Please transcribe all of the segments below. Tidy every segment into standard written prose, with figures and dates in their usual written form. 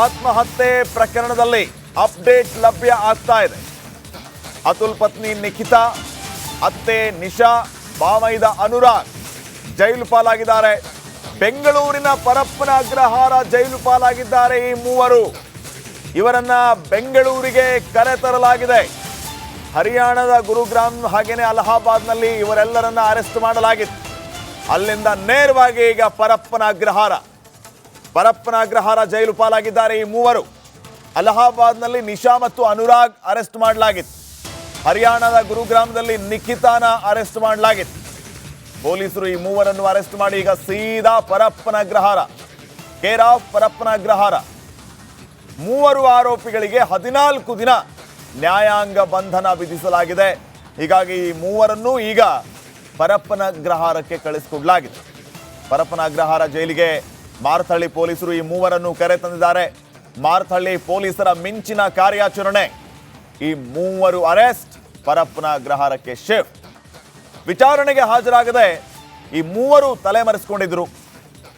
ಆತ್ಮಹತ್ಯೆ ಪ್ರಕರಣದಲ್ಲಿ ಅಪ್ಡೇಟ್ ಲಭ್ಯ ಆಗ್ತಾ ಇದೆ. ಅತುಲ್ ಪತ್ನಿ ನಿಖಿತಾ, ಅತ್ತೆ ನಿಶಾ, ಬಾಮೈದ ಅನುರಾಗ್ ಜೈಲು ಪಾಲಾಗಿದ್ದಾರೆ. ಬೆಂಗಳೂರಿನ ಪರಪ್ಪನ ಅಗ್ರಹಾರ ಜೈಲು ಪಾಲಾಗಿದ್ದಾರೆ ಈ ಮೂವರು. ಇವರನ್ನ ಬೆಂಗಳೂರಿಗೆ ಕರೆತರಲಾಗಿದೆ. ಹರಿಯಾಣದ ಗುರುಗ್ರಾಮ್ ಹಾಗೇನೆ ಅಲಹಾಬಾದ್ನಲ್ಲಿ ಇವರೆಲ್ಲರನ್ನ ಅರೆಸ್ಟ್ ಮಾಡಲಾಗಿತ್ತು. ಅಲ್ಲಿಂದ ನೇರವಾಗಿ ಈಗ ಪರಪ್ಪನ ಅಗ್ರಹಾರ ಜೈಲು ಪಾಲಾಗಿದ್ದಾರೆ ಈ ಮೂವರು. ಅಲಹಾಬಾದ್ನಲ್ಲಿ ನಿಶಾ ಮತ್ತು ಅನುರಾಗ್ ಅರೆಸ್ಟ್ ಮಾಡಲಾಗಿತ್ತು. ಹರಿಯಾಣದ ಗುರುಗ್ರಾಮದಲ್ಲಿ ನಿಖಿತಾನ ಅರೆಸ್ಟ್ ಮಾಡಲಾಗಿತ್ತು. ಪೊಲೀಸರು ಈ ಮೂವರನ್ನು ಅರೆಸ್ಟ್ ಮಾಡಿ ಈಗ ಸೀದಾ ಪರಪ್ಪನ ಅಗ್ರಹಾರ, ಕೇರ್ ಆಫ್ ಪರಪ್ಪನ ಅಗ್ರಹಾರ. ಮೂವರು ಆರೋಪಿಗಳಿಗೆ 14 ದಿನ ನ್ಯಾಯಾಂಗ ಬಂಧನ ವಿಧಿಸಲಾಗಿದೆ. ಹೀಗಾಗಿ ಈ ಮೂವರನ್ನು ಈಗ ಪರಪ್ಪನ ಅಗ್ರಹಾರಕ್ಕೆ ಕಳಿಸಿಕೊಡಲಾಗಿದೆ. ಪರಪ್ಪನ ಅಗ್ರಹಾರ ಜೈಲಿಗೆ ಮಾರತಹಳ್ಳಿ ಪೊಲೀಸರು ಈ ಮೂವರನ್ನು ಕರೆ ತಂದಿದ್ದಾರೆ. ಮಾರತಹಳ್ಳಿ ಪೊಲೀಸರ ಮಿಂಚಿನ ಕಾರ್ಯಾಚರಣೆ, ಈ ಮೂವರು ಅರೆಸ್ಟ್, ಪರಪ್ಪನ ಅಗ್ರಹಾರಕ್ಕೆ ಶಿಫ್ಟ್. ವಿಚಾರಣೆಗೆ ಹಾಜರಾಗದೆ ಈ ಮೂವರು ತಲೆಮರೆಸಿಕೊಂಡಿದ್ರು.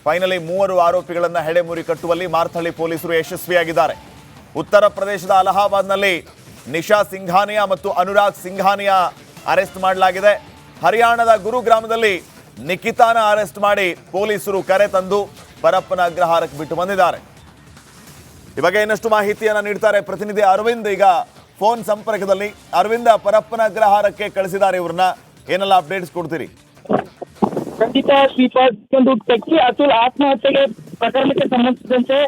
ಫೈನಲಿ ಮೂವರು ಆರೋಪಿಗಳನ್ನು ಹೆಡೆಮುರಿ ಕಟ್ಟುವಲ್ಲಿ ಮಾರತಹಳ್ಳಿ ಪೊಲೀಸರು ಯಶಸ್ವಿಯಾಗಿದ್ದಾರೆ. ಉತ್ತರ ಪ್ರದೇಶದ ಅಲಹಾಬಾದ್ನಲ್ಲಿ ನಿಶಾ ಸಿಂಘಾನಿಯಾ ಮತ್ತು ಅನುರಾಗ್ ಸಿಂಘಾನಿಯಾ ಅರೆಸ್ಟ್ ಮಾಡಲಾಗಿದೆ. ಹರಿಯಾಣದ ಗುರುಗ್ರಾಮದಲ್ಲಿ ನಿಖಿತಾನ ಅರೆಸ್ಟ್ ಮಾಡಿ ಪೊಲೀಸರು ಕರೆ ತಂದು ಪರಪ್ಪನ ಅಗ್ರಹಾರಕ್ಕೆ ಬಿಟ್ಟು ಬಂದಿದ್ದಾರೆ. ಈ ಬಗ್ಗೆ ಇನ್ನಷ್ಟು ಮಾಹಿತಿಯನ್ನು ನೀಡ್ತಾರೆ ಪ್ರತಿನಿಧಿ ಅರವಿಂದ್. ಈಗ ಫೋನ್ ಸಂಪರ್ಕದಲ್ಲಿ ಅರವಿಂದ, ಪರಪ್ಪನ ಅಗ್ರಹಾರಕ್ಕೆ ಕಳಿಸಿದ್ದಾರೆ ಇವ್ರನ್ನ, ಏನೆಲ್ಲ ಅಪ್ಡೇಟ್ಸ್ ಕೊಡ್ತೀರಿ? ಖಂಡಿತ ಶ್ರೀಪಾದ್, ಒಂದು ಟೆಕ್ಕಿ ಅತುಲ್ ಆತ್ಮಹತ್ಯೆಗೆ ಪ್ರಕರಣಕ್ಕೆ ಸಂಬಂಧಿಸಿದಂತೆ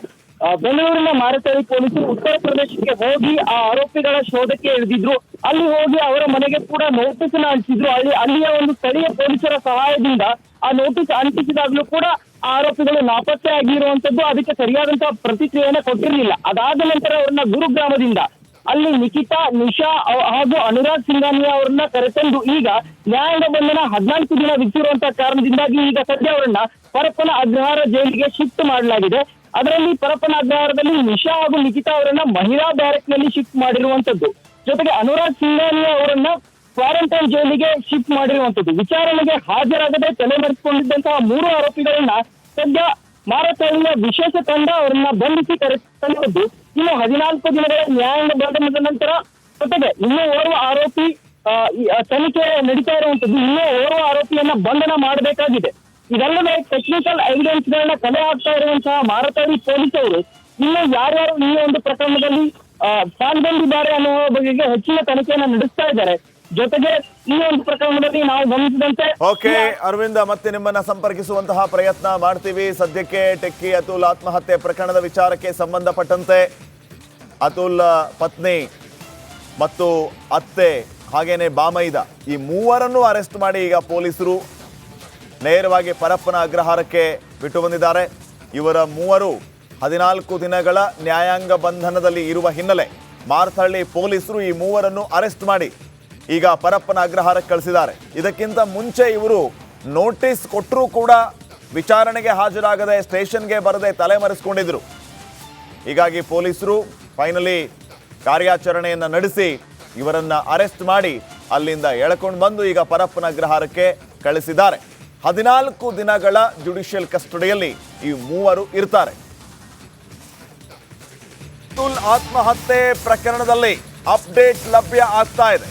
ಬೆಂಗಳೂರಿನ ಮಾರತಹಳ್ಳಿ ಪೊಲೀಸರು ಉತ್ತರ ಪ್ರದೇಶಕ್ಕೆ ಹೋಗಿ ಆ ಆರೋಪಿಗಳ ಶೋಧಕ್ಕೆ ಇಳಿದಿದ್ರು. ಅಲ್ಲಿ ಹೋಗಿ ಅವರ ಮನೆಗೆ ಕೂಡ ನೋಟಿಸ್ ಅನ್ನ ಅಂಟಿಸಿದ್ರು. ಅಲ್ಲಿಯ ಒಂದು ಸ್ಥಳೀಯ ಪೊಲೀಸರ ಸಹಾಯದಿಂದ ಆ ನೋಟಿಸ್ ಅಂಟಿಸಿದಾಗಲೂ ಕೂಡ ಆರೋಪಿಗಳು ನಾಪತ್ತೆ ಆಗಿರುವಂತದ್ದು, ಅದಕ್ಕೆ ಸರಿಯಾದಂತಹ ಪ್ರತಿಕ್ರಿಯೆಯನ್ನು ಕೊಟ್ಟಿರಲಿಲ್ಲ. ಅದಾದ ನಂತರ ಅವರನ್ನ ಗುರುಗ್ರಾಮದಿಂದ ಅಲ್ಲಿ ನಿಖಿತಾ, ನಿಶಾ ಹಾಗೂ ಅನುರಾಗ್ ಸಿಂಘಾನಿಯಾ ಅವರನ್ನ ಕರೆತಂದು ಈಗ ನ್ಯಾಯಾಂಗ ಬಂಧನ 14 ದಿನ ವಿಧಿಸಿರುವಂತಹ ಕಾರಣದಿಂದಾಗಿ ಈಗ ಸದ್ಯ ಅವರನ್ನ ಪರಪ್ಪನ ಅಗ್ರಹಾರ ಜೈಲಿಗೆ ಶಿಫ್ಟ್ ಮಾಡಲಾಗಿದೆ. ಅದರಲ್ಲಿ ಪರಪ್ಪನ ಅಗ್ರಹಾರದಲ್ಲಿ ನಿಶಾ ಹಾಗೂ ನಿಖಿತಾ ಅವರನ್ನ ಮಹಿಳಾ ಬ್ಯಾರಕ್ ನಲ್ಲಿ ಶಿಫ್ಟ್ ಮಾಡಿರುವಂತದ್ದು. ಜೊತೆಗೆ ಅನುರಾಗ್ ಸಿಂಘಾನಿಯಾ ಅವರನ್ನ ಕ್ವಾರಂಟೈನ್ ಜೈಲಿಗೆ ಶಿಫ್ಟ್ ಮಾಡಿರುವಂತದ್ದು. ವಿಚಾರಣೆಗೆ ಹಾಜರಾಗದೆ ತಲೆಮರೆಸಿಕೊಂಡಿದ್ದಂತಹ 3 ಆರೋಪಿಗಳನ್ನ ಸದ್ಯ ಮಾರತಹಳ್ಳಿಯ ವಿಶೇಷ ತಂಡ ಅವರನ್ನ ಬಂಧಿಸಿ ಕರೆತಂದಿದ್ದು. ಇನ್ನು 14 ದಿನಗಳ ನ್ಯಾಯಾಂಗ ಬಂಧನದ ನಂತರ ಜೊತೆಗೆ ಇನ್ನೂ ಓರ್ವ ಆರೋಪಿ ತನಿಖೆ ನಡೀತಾ ಇರುವಂತದ್ದು. ಇನ್ನೂ ಓರ್ವ ಆರೋಪಿಯನ್ನ ಬಂಧನ ಮಾಡಬೇಕಾಗಿದೆ. ಇದಲ್ಲದೆ ಟೆಕ್ನಿಕಲ್ ಎವಿಡೆನ್ಸ್ ಗಳನ್ನ ಕಲೆ ಹಾಕ್ತಾ ಇರುವಂತಹ ಮಾರತಹಳ್ಳಿ ಪೊಲೀಸರು ಇನ್ನು ಯಾರ್ಯಾರು ಈ ಒಂದು ಪ್ರಕರಣದಲ್ಲಿ ಪಾಲ್ಗೊಂಡಿದ್ದಾರೆ ಅನ್ನುವ ಬಗೆಗೆ ಹೆಚ್ಚಿನ ತನಿಖೆಯನ್ನ ನಡೆಸ್ತಾ ಇದ್ದಾರೆ. ಜೊತೆಗೆ ಈ ಒಂದು ಪ್ರಕರಣದಲ್ಲಿ ನಾವು ಗಮನಿಸಿದಂತೆ ಓಕೆ ಅರವಿಂದ, ಮತ್ತೆ ನಿಮ್ಮನ್ನ ಸಂಪರ್ಕಿಸುವಂತಹ ಪ್ರಯತ್ನ ಮಾಡ್ತೀವಿ. ಸದ್ಯಕ್ಕೆ ಟೆಕ್ಕಿ ಅತುಲ್ ಆತ್ಮಹತ್ಯೆ ಪ್ರಕರಣದ ವಿಚಾರಕ್ಕೆ ಸಂಬಂಧಪಟ್ಟಂತೆ ಅತುಲ್ ಪತ್ನಿ ಮತ್ತು ಅತ್ತೆ ಹಾಗೇನೆ ಬಾಮೈದ ಈ ಮೂವರನ್ನು ಅರೆಸ್ಟ್ ಮಾಡಿ ಈಗ ಪೊಲೀಸರು ನೇರವಾಗಿ ಪರಪ್ಪನ ಅಗ್ರಹಾರಕ್ಕೆ ಬಿಟ್ಟು ಬಂದಿದ್ದಾರೆ. ಇವರ ಮೂವರು 14 ದಿನಗಳ ನ್ಯಾಯಾಂಗ ಬಂಧನದಲ್ಲಿ ಇರುವ ಹಿನ್ನೆಲೆ ಮಾರತಹಳ್ಳಿ ಪೊಲೀಸರು ಈ ಮೂವರನ್ನು ಅರೆಸ್ಟ್ ಮಾಡಿ ಈಗ ಪರಪ್ಪನ ಅಗ್ರಹಾರಕ್ಕೆ ಕಳಿಸಿದ್ದಾರೆ. ಇದಕ್ಕಿಂತ ಮುಂಚೆ ಇವರು ನೋಟಿಸ್ ಕೊಟ್ಟರೂ ಕೂಡ ವಿಚಾರಣೆಗೆ ಹಾಜರಾಗದೆ ಸ್ಟೇಷನ್ಗೆ ಬರದೆ ತಲೆಮರೆಸಿಕೊಂಡಿದ್ರು. ಹೀಗಾಗಿ ಪೊಲೀಸರು ಫೈನಲಿ ಕಾರ್ಯಾಚರಣೆಯನ್ನು ನಡೆಸಿ ಇವರನ್ನ ಅರೆಸ್ಟ್ ಮಾಡಿ ಅಲ್ಲಿಂದ ಎಳ್ಕೊಂಡು ಬಂದು ಈಗ ಪರಪ್ಪನ ಅಗ್ರಹಾರಕ್ಕೆ ಕಳಿಸಿದ್ದಾರೆ. 14 ದಿನಗಳ ಜುಡಿಷಿಯಲ್ ಕಸ್ಟಡಿಯಲ್ಲಿ ಈ ಮೂವರು ಇರ್ತಾರೆ. ಅತುಲ್ ಆತ್ಮಹತ್ಯೆ ಪ್ರಕರಣದಲ್ಲಿ ಅಪ್ಡೇಟ್ ಲಭ್ಯ ಆಗ್ತಾ ಇದೆ.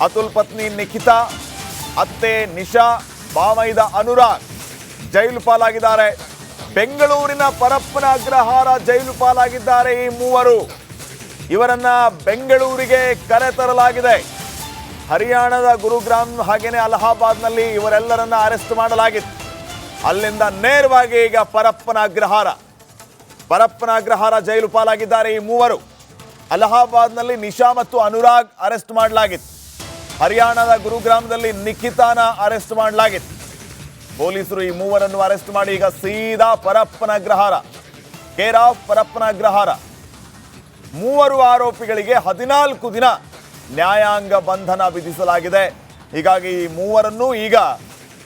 ಅತುಲ್ ಪತ್ನಿ ನಿಖಿತಾ, ಅತ್ತೆ ನಿಶಾ, ಬಾಮೈದ ಅನುರಾಗ್ ಜೈಲು ಪಾಲಾಗಿದ್ದಾರೆ. ಬೆಂಗಳೂರಿನ ಪರಪ್ಪನ ಅಗ್ರಹಾರ ಜೈಲು ಪಾಲಾಗಿದ್ದಾರೆ ಈ ಮೂವರು. ಇವರನ್ನ ಬೆಂಗಳೂರಿಗೆ ಕರೆತರಲಾಗಿದೆ. ಹರಿಯಾಣದ ಗುರುಗ್ರಾಮ್ ಹಾಗೇನೆ ಅಲಹಾಬಾದ್ನಲ್ಲಿ ಇವರೆಲ್ಲರನ್ನ ಅರೆಸ್ಟ್ ಮಾಡಲಾಗಿತ್ತು. ಅಲ್ಲಿಂದ ನೇರವಾಗಿ ಈಗ ಪರಪ್ಪನ ಅಗ್ರಹಾರ ಜೈಲು ಪಾಲಾಗಿದ್ದಾರೆ ಈ ಮೂವರು. ಅಲಹಾಬಾದ್ನಲ್ಲಿ ನಿಶಾ ಮತ್ತು ಅನುರಾಗ್ ಅರೆಸ್ಟ್ ಮಾಡಲಾಗಿತ್ತು. ಹರಿಯಾಣದ ಗುರುಗ್ರಾಮದಲ್ಲಿ ನಿಖಿತಾನ ಅರೆಸ್ಟ್ ಮಾಡಲಾಗಿತ್ತು. ಪೊಲೀಸರು ಈ ಮೂವರನ್ನು ಅರೆಸ್ಟ್ ಮಾಡಿ ಈಗ ಸೀದಾ ಪರಪ್ಪನ ಅಗ್ರಹಾರ, ಕೇರ್ ಆಫ್ ಪರಪ್ಪನ ಅಗ್ರಹಾರ. ಮೂವರು ಆರೋಪಿಗಳಿಗೆ 14 ದಿನ ನ್ಯಾಯಾಂಗ ಬಂಧನ ವಿಧಿಸಲಾಗಿದೆ. ಹೀಗಾಗಿ ಈ ಮೂವರನ್ನು ಈಗ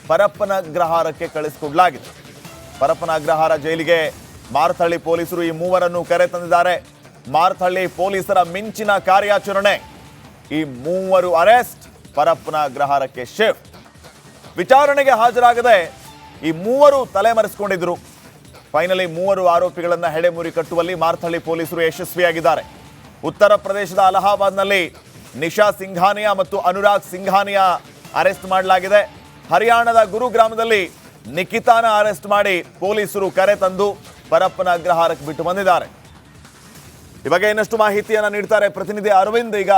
ಪರಪ್ಪನ ಅಗ್ರಹಾರಕ್ಕೆ ಕಳಿಸಿಕೊಡಲಾಗಿದೆ. ಪರಪ್ಪನ ಅಗ್ರಹಾರ ಜೈಲಿಗೆ ಮಾರತಹಳ್ಳಿ ಪೊಲೀಸರು ಈ ಮೂವರನ್ನು ಕರೆ ತಂದಿದ್ದಾರೆ. ಮಾರತಹಳ್ಳಿ ಪೊಲೀಸರ ಮಿಂಚಿನ ಕಾರ್ಯಾಚರಣೆ, ಈ ಮೂವರು ಅರೆಸ್ಟ್, ಪರಪ್ಪನ ಅಗ್ರಹಾರಕ್ಕೆ ಶಿಫ್ಟ್. ವಿಚಾರಣೆಗೆ ಹಾಜರಾಗದೆ ಈ ಮೂವರು ತಲೆಮರೆಸಿಕೊಂಡಿದ್ರು. ಫೈನಲಿ 3 ಆರೋಪಿಗಳನ್ನ ಹೆಡೆಮುರಿ ಕಟ್ಟುವಲ್ಲಿ ಮಾರ್ಥಳ್ಳಿ ಪೊಲೀಸರು ಯಶಸ್ವಿಯಾಗಿದ್ದಾರೆ. ಉತ್ತರ ಪ್ರದೇಶದ ಅಲಹಾಬಾದ್ನಲ್ಲಿ ನಿಶಾ ಸಿಂಘಾನಿಯಾ ಮತ್ತು ಅನುರಾಗ್ ಸಿಂಘಾನಿಯಾ ಅರೆಸ್ಟ್ ಮಾಡಲಾಗಿದೆ. ಹರಿಯಾಣದ ಗುರುಗ್ರಾಮದಲ್ಲಿ ನಿಖಿತಾನ ಅರೆಸ್ಟ್ ಮಾಡಿ ಪೊಲೀಸರು ಕರೆ ತಂದು ಪರಪ್ಪನ ಅಗ್ರಹಾರಕ್ಕೆ ಬಿಟ್ಟು ಬಂದಿದ್ದಾರೆ. ಈ ಬಗ್ಗೆ ಇನ್ನಷ್ಟು ಮಾಹಿತಿಯನ್ನ ನೀಡ್ತಾರೆ ಪ್ರತಿನಿಧಿ ಅರವಿಂದ್. ಈಗ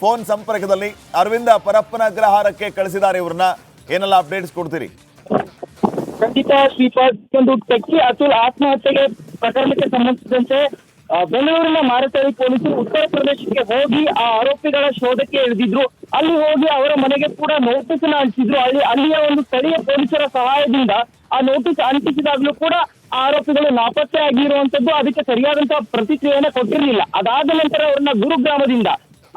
ಫೋನ್ ಸಂಪರ್ಕದಲ್ಲಿ ಅರವಿಂದ, ಪರಪ್ಪನ ಅಗ್ರಹಾರಕ್ಕೆ ಕಳಿಸಿದ್ದಾರೆ ಇವ್ರನ್ನ, ಏನೆಲ್ಲ ಅಪ್ಡೇಟ್ಸ್ ಕೊಡ್ತೀರಿ? ಖಂಡಿತ ಶ್ರೀಪಾದ್, ಒಂದು ಟೆಕ್ಕಿ ಅತುಲ್ ಆತ್ಮಹತ್ಯೆಗೆ ಪ್ರಕರಣಕ್ಕೆ ಸಂಬಂಧಿಸಿದಂತೆ ಬೆಂಗಳೂರಿನ ಮಾರತಳ್ಳಿ ಪೊಲೀಸರು ಉತ್ತರ ಪ್ರದೇಶಕ್ಕೆ ಹೋಗಿ ಆ ಆರೋಪಿಗಳ ಶೋಧಕ್ಕೆ ಇಳಿದಿದ್ರು. ಅಲ್ಲಿ ಹೋಗಿ ಅವರ ಮನೆಗೆ ಕೂಡ ನೋಟಿಸ್ ಅನ್ನ ಅಂಟಿಸಿದ್ರು. ಅಲ್ಲಿಯ ಒಂದು ಸ್ಥಳೀಯ ಪೊಲೀಸರ ಸಹಾಯದಿಂದ ಆ ನೋಟಿಸ್ ಅಂಟಿಸಿದಾಗಲೂ ಕೂಡ ಆರೋಪಿಗಳು ನಾಪತ್ತೆ ಆಗಿರುವಂತದ್ದು, ಅದಕ್ಕೆ ಸರಿಯಾದಂತಹ ಪ್ರತಿಕ್ರಿಯೆಯನ್ನ ಕೊಟ್ಟಿರಲಿಲ್ಲ. ಅದಾದ ನಂತರ ಅವರನ್ನ ಗುರುಗ್ರಾಮದಿಂದ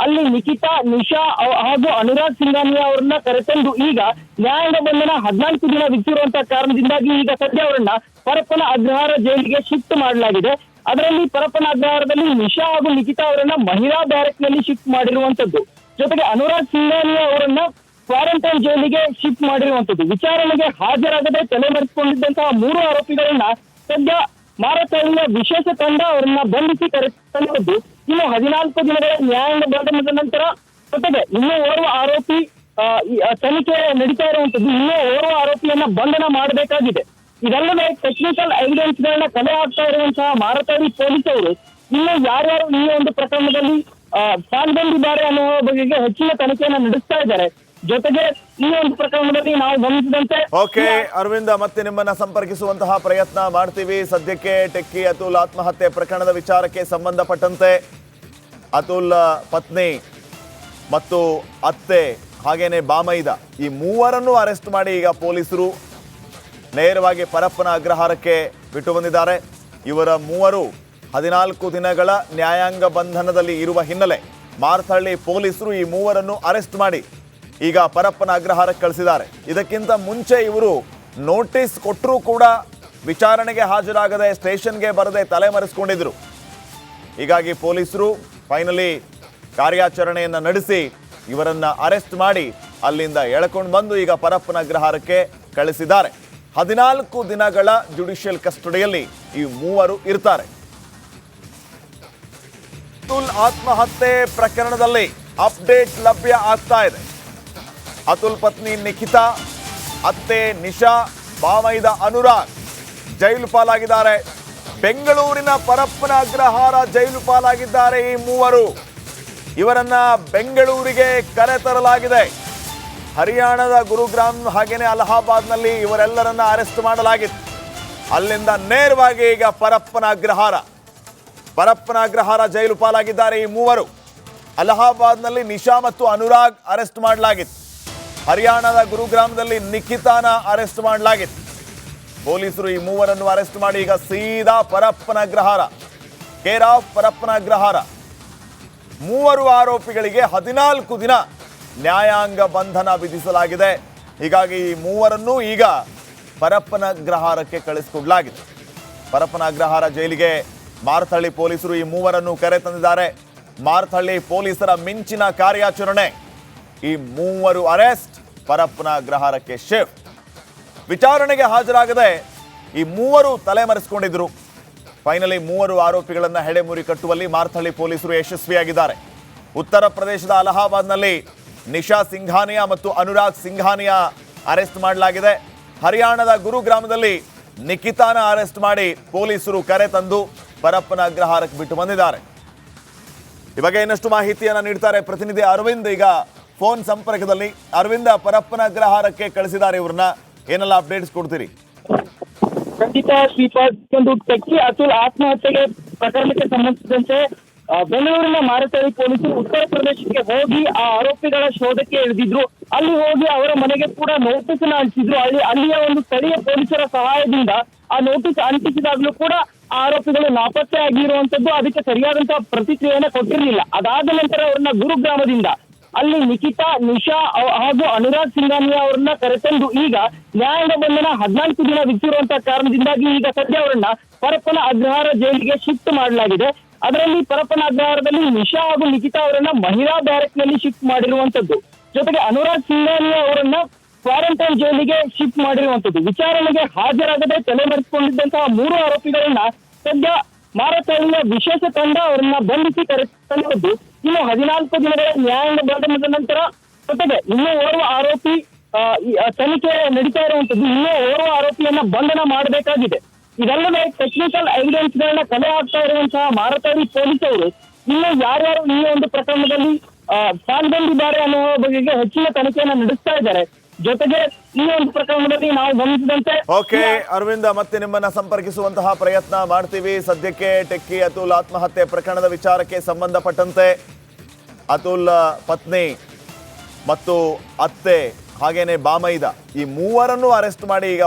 ಅಲ್ಲಿ ನಿಖಿತಾ, ನಿಶಾ ಹಾಗೂ ಅನುರಾಗ್ ಸಿಂಘಾನಿಯಾ ಅವರನ್ನ ಕರೆತಂದು ಈಗ ನ್ಯಾಯಾಂಗ ಬಂಧನ 14 ದಿನ ವಿಧಿಸಿರುವಂತಹ ಕಾರಣದಿಂದಾಗಿ ಈಗ ಸದ್ಯ ಅವರನ್ನ ಪರಪ್ಪನ ಅಗ್ರಹಾರ ಜೈಲಿಗೆ ಶಿಫ್ಟ್ ಮಾಡಲಾಗಿದೆ. ಅದರಲ್ಲಿ ಪರಪ್ಪನ ಅಗ್ರಹಾರದಲ್ಲಿ ನಿಶಾ ಹಾಗೂ ನಿಖಿತಾ ಅವರನ್ನ ಮಹಿಳಾ ಬ್ಯಾರಕ್ ನಲ್ಲಿ ಶಿಫ್ಟ್ ಮಾಡಿರುವಂತದ್ದು. ಜೊತೆಗೆ ಅನುರಾಗ್ ಸಿಂಘಾನಿಯಾ ಅವರನ್ನ ಕ್ವಾರಂಟೈನ್ ಜೈಲಿಗೆ ಶಿಫ್ಟ್ ಮಾಡಿರುವಂತದ್ದು. ವಿಚಾರಣೆಗೆ ಹಾಜರಾಗದೆ ತಲೆಮರೆಸಿಕೊಂಡಿದ್ದಂತಹ 3 ಆರೋಪಿಗಳನ್ನ ಸದ್ಯ ಮಾರತಳ್ಳಿಯ ವಿಶೇಷ ತಂಡ ಅವರನ್ನ ಬಂಧಿಸಿ ಕರೆತಂದಿದ್ದು. ಇನ್ನು 14 ದಿನಗಳ ನ್ಯಾಯಾಂಗ ಬಂಧನದ ನಂತರ ಜೊತೆಗೆ ಇನ್ನೂ ಓರ್ವ ಆರೋಪಿ ತನಿಖೆ ನಡೀತಾ ಇರುವಂತದ್ದು. ಇನ್ನೂ ಓರ್ವ ಆರೋಪಿಯನ್ನ ಬಂಧನ ಮಾಡಬೇಕಾಗಿದೆ. ಇದಲ್ಲದೆ ಟೆಕ್ನಿಕಲ್ ಎವಿಡೆನ್ಸ್ ಗಳನ್ನ ಕಲೆ ಹಾಕ್ತಾ ಇರುವಂತಹ ಮಾರತಳ್ಳಿ ಪೊಲೀಸರು ಇನ್ನು ಯಾರ್ಯಾರು ಈ ಒಂದು ಪ್ರಕರಣದಲ್ಲಿ ಪಾಲ್ಗೊಂಡಿದ್ದಾರೆ ಅನ್ನೋ ಬಗೆಗೆ ಹೆಚ್ಚಿನ ತನಿಖೆಯನ್ನ ನಡೆಸ್ತಾ ಇದ್ದಾರೆ. ಜೊತೆಗೆ ಈ ಒಂದು ಪ್ರಕರಣದಲ್ಲಿ ನಾವು ಗಮನಿಸಿದಂತೆ ಓಕೆ ಅರವಿಂದ, ಮತ್ತೆ ನಿಮ್ಮನ್ನ ಸಂಪರ್ಕಿಸುವಂತಹ ಪ್ರಯತ್ನ ಮಾಡ್ತೀವಿ. ಸದ್ಯಕ್ಕೆ ಟೆಕ್ಕಿ ಅತುಲ್ ಆತ್ಮಹತ್ಯೆ ಪ್ರಕರಣದ ವಿಚಾರಕ್ಕೆ ಸಂಬಂಧಪಟ್ಟಂತೆ ಅತುಲ್ ಪತ್ನಿ ಮತ್ತು ಅತ್ತೆ ಹಾಗೇನೆ ಬಾಮೈದ ಈ 3ರನ್ನು ಅರೆಸ್ಟ್ ಮಾಡಿ ಈಗ ಪೊಲೀಸರು ನೇರವಾಗಿ ಪರಪ್ಪನ ಅಗ್ರಹಾರಕ್ಕೆ ಬಿಟ್ಟು ಬಂದಿದ್ದಾರೆ. ಇವರ 3 14 ದಿನಗಳ ನ್ಯಾಯಾಂಗ ಬಂಧನದಲ್ಲಿ ಇರುವ ಹಿನ್ನೆಲೆ ಮಾರ್ಥಳ್ಳಿ ಪೊಲೀಸರು ಈ 3ರನ್ನು ಅರೆಸ್ಟ್ ಮಾಡಿ ಈಗ ಪರಪ್ಪನ ಅಗ್ರಹಾರಕ್ಕೆ ಕಳಿಸಿದ್ದಾರೆ. ಇದಕ್ಕಿಂತ ಮುಂಚೆ ಇವರು ನೋಟಿಸ್ ಕೊಟ್ಟರೂ ಕೂಡ ವಿಚಾರಣೆಗೆ ಹಾಜರಾಗದೆ ಸ್ಟೇಷನ್ಗೆ ಬರದೆ ತಲೆಮರೆಸಿಕೊಂಡಿದ್ರು. ಹೀಗಾಗಿ ಪೊಲೀಸರು ಫೈನಲಿ ಕಾರ್ಯಾಚರಣೆಯನ್ನು ನಡೆಸಿ ಇವರನ್ನ ಅರೆಸ್ಟ್ ಮಾಡಿ ಅಲ್ಲಿಂದ ಎಳ್ಕೊಂಡು ಬಂದು ಈಗ ಪರಪ್ಪನ ಅಗ್ರಹಾರಕ್ಕೆ ಕಳಿಸಿದ್ದಾರೆ. 14 ದಿನಗಳ ಜುಡಿಷಿಯಲ್ ಕಸ್ಟಡಿಯಲ್ಲಿ ಈ 3 ಇರ್ತಾರೆ. ಅತುಲ್ ಆತ್ಮಹತ್ಯೆ ಪ್ರಕರಣದಲ್ಲಿ ಅಪ್ಡೇಟ್ ಲಭ್ಯ ಆಗ್ತಾ ಇದೆ. ಅತುಲ್ ಪತ್ನಿ ನಿಖಿತಾ, ಅತ್ತೆ ನಿಶಾ, ಬಾಮೈದ ಅನುರಾಗ್ ಜೈಲು ಪಾಲಾಗಿದ್ದಾರೆ. ಬೆಂಗಳೂರಿನ ಪರಪ್ಪನ ಅಗ್ರಹಾರ ಜೈಲು ಪಾಲಾಗಿದ್ದಾರೆ ಈ 3. ಇವರನ್ನ ಬೆಂಗಳೂರಿಗೆ ಕರೆತರಲಾಗಿದೆ. ಹರಿಯಾಣದ ಗುರುಗ್ರಾಮ್ ಹಾಗೇನೆ ಅಲಹಾಬಾದ್ನಲ್ಲಿ ಇವರೆಲ್ಲರನ್ನ ಅರೆಸ್ಟ್ ಮಾಡಲಾಗಿತ್ತು. ಅಲ್ಲಿಂದ ನೇರವಾಗಿ ಈಗ ಪರಪ್ಪನ ಅಗ್ರಹಾರ ಜೈಲು ಪಾಲಾಗಿದ್ದಾರೆ ಈ 3. ಅಲಹಾಬಾದ್ನಲ್ಲಿ ನಿಶಾ ಮತ್ತು ಅನುರಾಗ್ ಅರೆಸ್ಟ್ ಮಾಡಲಾಗಿತ್ತು. ಹರಿಯಾಣದ ಗುರುಗ್ರಾಮದಲ್ಲಿ ನಿಖಿತಾನ ಅರೆಸ್ಟ್ ಮಾಡಲಾಗಿತ್ತು. ಪೊಲೀಸರು ಈ 3ರನ್ನು ಅರೆಸ್ಟ್ ಮಾಡಿ ಈಗ ಸೀದಾ ಪರಪ್ಪನ ಅಗ್ರಹಾರ, ಕೇರ್ ಆಫ್ ಪರಪ್ಪನ ಅಗ್ರಹಾರ. 3 ಆರೋಪಿಗಳಿಗೆ 14 ದಿನ ನ್ಯಾಯಾಂಗ ಬಂಧನ ವಿಧಿಸಲಾಗಿದೆ. ಹೀಗಾಗಿ ಈ 3ರನ್ನು ಈಗ ಪರಪ್ಪನ ಅಗ್ರಹಾರಕ್ಕೆ ಕಳಿಸಿಕೊಡಲಾಗಿದೆ. ಪರಪ್ಪನ ಅಗ್ರಹಾರ ಜೈಲಿಗೆ ಮಾರ್ಥಳ್ಳಿ ಪೊಲೀಸರು ಈ 3ರನ್ನು ಕರೆ ತಂದಿದ್ದಾರೆ. ಮಾರ್ಥಳ್ಳಿ ಪೊಲೀಸರ ಮಿಂಚಿನ ಕಾರ್ಯಾಚರಣೆ, ಈ 3 ಅರೆಸ್ಟ್, ಪರಪ್ಪನ ಅಗ್ರಹಾರಕ್ಕೆ ಶಿಫ್ಟ್. ವಿಚಾರಣೆಗೆ ಹಾಜರಾಗದೆ ಈ 3 ತಲೆಮರೆಸಿಕೊಂಡಿದ್ರು. ಫೈನಲಿ 3 ಆರೋಪಿಗಳನ್ನ ಹೆಡೆಮುರಿ ಕಟ್ಟುವಲ್ಲಿ ಮಾರ್ಥಳ್ಳಿ ಪೊಲೀಸರು ಯಶಸ್ವಿಯಾಗಿದ್ದಾರೆ. ಉತ್ತರ ಪ್ರದೇಶದ ಅಲಹಾಬಾದ್ನಲ್ಲಿ ನಿಶಾ ಸಿಂಘಾನಿಯಾ ಮತ್ತು ಅನುರಾಗ್ ಸಿಂಘಾನಿಯಾ ಅರೆಸ್ಟ್ ಮಾಡಲಾಗಿದೆ. ಹರಿಯಾಣದ ಗುರುಗ್ರಾಮದಲ್ಲಿ ನಿಖಿತಾನ ಅರೆಸ್ಟ್ ಮಾಡಿ ಪೊಲೀಸರು ಕರೆ ತಂದು ಪರಪ್ಪನ ಅಗ್ರಹಾರಕ್ಕೆ ಬಿಟ್ಟು ಬಂದಿದ್ದಾರೆ. ಈ ಬಗ್ಗೆ ಇನ್ನಷ್ಟು ಮಾಹಿತಿಯನ್ನ ನೀಡ್ತಾರೆ ಪ್ರತಿನಿಧಿ ಅರವಿಂದ್. ಈಗ ಫೋನ್ ಸಂಪರ್ಕದಲ್ಲಿ ಅರವಿಂದ, ಪರಪ್ಪನ ಅಗ್ರಹಾರಕ್ಕೆ ಕಳಿಸಿದ್ದಾರೆ ಇವ್ರನ್ನ, ಏನೆಲ್ಲ ಅಪ್ಡೇಟ್ಸ್ ಕೊಡ್ತೀರಿ? ಖಂಡಿತ ಶ್ರೀಪಾದ್, ಒಂದು ಟೆಕ್ಕಿ ಅತುಲ್ ಆತ್ಮಹತ್ಯೆಗೆ ಪ್ರಕರಣಕ್ಕೆ ಸಂಬಂಧಿಸಿದಂತೆ ಬೆಂಗಳೂರಿನ ಮಾರತಳ್ಳಿ ಪೊಲೀಸರು ಉತ್ತರ ಪ್ರದೇಶಕ್ಕೆ ಹೋಗಿ ಆ ಆರೋಪಿಗಳ ಶೋಧಕ್ಕೆ ಇಳಿದಿದ್ರು. ಅಲ್ಲಿ ಹೋಗಿ ಅವರ ಮನೆಗೆ ಕೂಡ ನೋಟಿಸ್ ಅನ್ನ ಅಂಟಿಸಿದ್ರು. ಅಲ್ಲಿಯ ಒಂದು ಸ್ಥಳೀಯ ಪೊಲೀಸರ ಸಹಾಯದಿಂದ ಆ ನೋಟಿಸ್ ಅಂಟಿಸಿದಾಗಲೂ ಕೂಡ ಆರೋಪಿಗಳು ನಾಪತ್ತೆ ಆಗಿರುವಂತದ್ದು, ಅದಕ್ಕೆ ಸರಿಯಾದಂತಹ ಪ್ರತಿಕ್ರಿಯೆಯನ್ನ ಕೊಟ್ಟಿರಲಿಲ್ಲ. ಅದಾದ ನಂತರ ಅವರನ್ನ ಗುರುಗ್ರಾಮದಿಂದ ಅಲ್ಲಿ ನಿಖಿತಾ, ನಿಶಾ ಹಾಗೂ ಅನುರಾಗ್ ಸಿಂಘಾನಿಯಾ ಅವರನ್ನ ಕರೆತಂದು ಈಗ ನ್ಯಾಯಾಂಗ ಬಂಧನ 14 ದಿನ ವಿಧಿಸಿರುವಂತಹ ಕಾರಣದಿಂದಾಗಿ ಈಗ ಸದ್ಯ ಅವರನ್ನ ಪರಪ್ಪನ ಅಗ್ರಹಾರ ಜೈಲಿಗೆ ಶಿಫ್ಟ್ ಮಾಡಲಾಗಿದೆ. ಅದರಲ್ಲಿ ಪರಪ್ಪನ ಅಗ್ರಹಾರದಲ್ಲಿ ನಿಶಾ ಹಾಗೂ ನಿಖಿತಾ ಅವರನ್ನ ಮಹಿಳಾ ಬ್ಯಾರಕ್ ನಲ್ಲಿ ಶಿಫ್ಟ್ ಮಾಡಿರುವಂತದ್ದು. ಜೊತೆಗೆ ಅನುರಾಗ್ ಸಿಂಘಾನಿಯಾ ಅವರನ್ನ ಕ್ವಾರಂಟೈನ್ ಜೈಲಿಗೆ ಶಿಫ್ಟ್ ಮಾಡಿರುವಂತದ್ದು. ವಿಚಾರಣೆಗೆ ಹಾಜರಾಗದೆ ತಲೆಮರೆಸಿಕೊಂಡಿದ್ದಂತಹ 3 ಆರೋಪಿಗಳನ್ನ ಸದ್ಯ ಮಾರತಹಳ್ಳಿಯ ವಿಶೇಷ ತಂಡ ಅವರನ್ನ ಬಂಧಿಸಿ ಕರೆತಂದಿದ್ದು. ಇನ್ನು 14 ದಿನಗಳ ನ್ಯಾಯಾಂಗ ಬಂಧನದ ನಂತರ ಜೊತೆಗೆ ಇನ್ನೂ ಓರ್ವ ಆರೋಪಿ ತನಿಖೆ ನಡೀತಾ ಇರುವಂತದ್ದು. ಇನ್ನೂ ಓರ್ವ ಆರೋಪಿಯನ್ನ ಬಂಧನ ಮಾಡಬೇಕಾಗಿದೆ. ಇದಲ್ಲದೆ ಟೆಕ್ನಿಕಲ್ ಎವಿಡೆನ್ಸ್ ಗಳನ್ನ ಕಲೆ ಹಾಕ್ತಾ ಇರುವಂತಹ ಮಾರತಹಳ್ಳಿ ಪೊಲೀಸರು ಇನ್ನು ಯಾರ್ಯಾರು ಈ ಒಂದು ಪ್ರಕರಣದಲ್ಲಿ ಪಾಲ್ಗೊಂಡಿದ್ದಾರೆ ಅನ್ನುವ ಬಗೆಗೆ ಹೆಚ್ಚಿನ ತನಿಖೆಯನ್ನ ನಡೆಸ್ತಾ ಇದ್ದಾರೆ. ಜೊತೆಗೆ ಈ ಒಂದು ಪ್ರಕರಣದಲ್ಲಿ ನಾವು ಗಮನಿಸಿದಂತೆ ಓಕೆ ಅರವಿಂದ, ಮತ್ತೆ ನಿಮ್ಮನ್ನ ಸಂಪರ್ಕಿಸುವಂತಹ ಪ್ರಯತ್ನ ಮಾಡ್ತೀವಿ. ಸದ್ಯಕ್ಕೆ ಟೆಕ್ಕಿ ಅತುಲ್ ಆತ್ಮಹತ್ಯೆ ಪ್ರಕರಣದ ವಿಚಾರಕ್ಕೆ ಸಂಬಂಧಪಟ್ಟಂತೆ ಅತುಲ್ ಪತ್ನಿ ಮತ್ತು ಅತ್ತೆ ಹಾಗೇನೆ ಬಾಮೈದ ಈ ಮೂವರನ್ನು ಅರೆಸ್ಟ್ ಮಾಡಿ ಈಗ